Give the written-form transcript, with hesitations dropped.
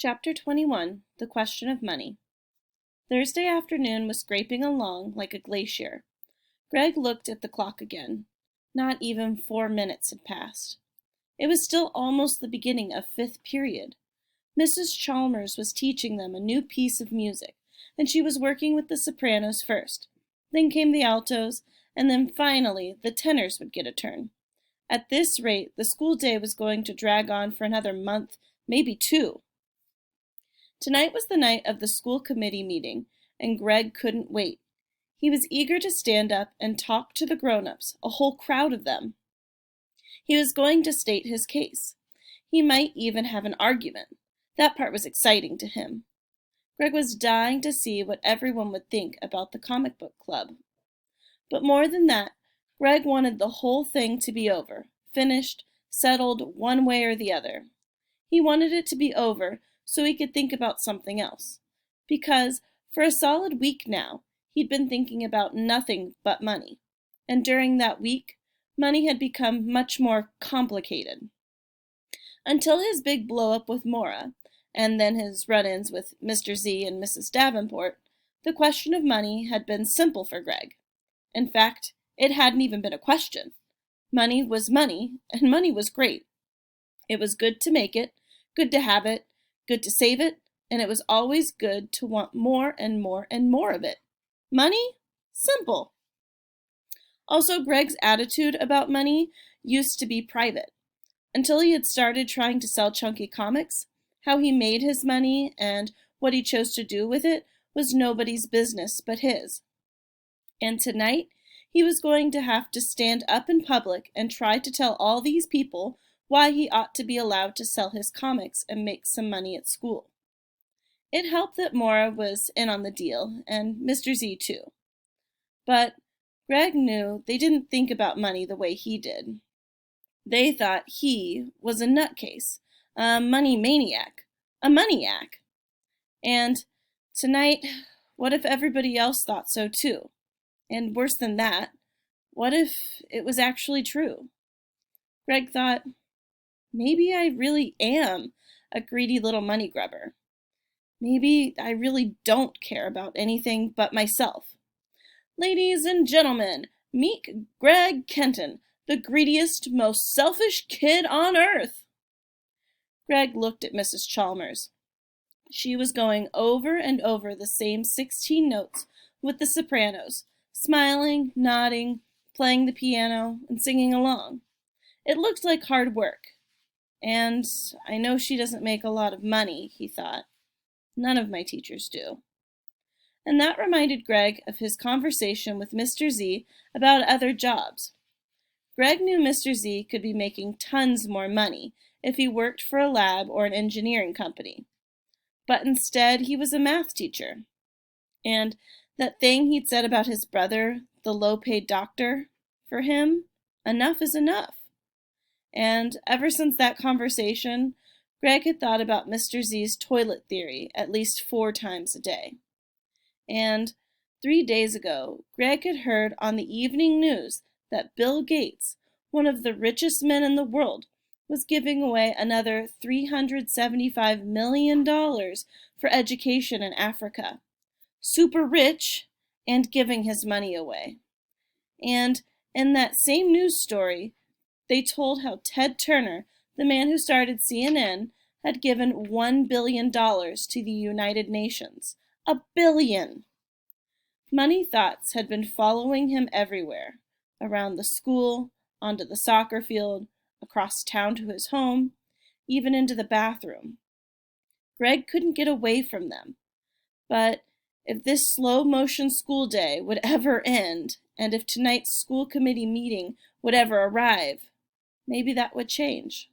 Chapter 21 The Question of Money. Thursday afternoon was scraping along like a glacier. Greg looked at the clock again. Not even 4 minutes had passed. It was still almost the beginning of fifth period. Mrs. Chalmers was teaching them a new piece of music, and she was working with the sopranos first. Then came the altos, and then finally the tenors would get a turn. At this rate, the school day was going to drag on for another month, maybe 2. Tonight was the night of the school committee meeting, and Greg couldn't wait. He was eager to stand up and talk to the grown-ups, a whole crowd of them. He was going to state his case. He might even have an argument. That part was exciting to him. Greg was dying to see what everyone would think about the comic book club. But more than that, Greg wanted the whole thing to be over, finished, settled one way or the other. He wanted it to be over so he could think about something else. Because for a solid week now, he'd been thinking about nothing but money. And during that week, money had become much more complicated. Until his big blow-up with Maura, and then his run-ins with Mr. Z and Mrs. Davenport, the question of money had been simple for Greg. In fact, it hadn't even been a question. Money was money, and money was great. It was good to make it, good to have it, good to save it, and it was always good to want more and more and more of it. Money? Simple. Also, Greg's attitude about money used to be private. Until he had started trying to sell chunky comics, how he made his money and what he chose to do with it was nobody's business but his. And tonight, he was going to have to stand up in public and try to tell all these people why he ought to be allowed to sell his comics and make some money at school. It helped that Maura was in on the deal, and Mr. Z too. But Greg knew they didn't think about money the way he did. They thought he was a nutcase, a money maniac, a moneyac. And tonight, what if everybody else thought so too? And worse than that, what if it was actually true? Greg thought, maybe I really am a greedy little money grubber. Maybe I really don't care about anything but myself. Ladies and gentlemen, meet Greg Kenton, the greediest, most selfish kid on earth. Greg looked at Mrs. Chalmers. She was going over and over the same 16 notes with the sopranos, smiling, nodding, playing the piano, and singing along. It looked like hard work. And I know she doesn't make a lot of money, he thought. None of my teachers do. And that reminded Greg of his conversation with Mr. Z about other jobs. Greg knew Mr. Z could be making tons more money if he worked for a lab or an engineering company. But instead, he was a math teacher. And that thing he'd said about his brother, the low-paid doctor, for him, enough is enough. And ever since that conversation, Greg had thought about Mr. Z's toilet theory at least 4 times a day. And 3 days ago, Greg had heard on the evening news that Bill Gates, one of the richest men in the world, was giving away another $375 million for education in Africa. Super rich and giving his money away. And in that same news story, they told how Ted Turner, the man who started CNN, had given $1 billion to the United Nations. $1 billion! Money thoughts had been following him everywhere, around the school, onto the soccer field, across town to his home, even into the bathroom. Greg couldn't get away from them. But if this slow-motion school day would ever end, and if tonight's school committee meeting would ever arrive, maybe that would change.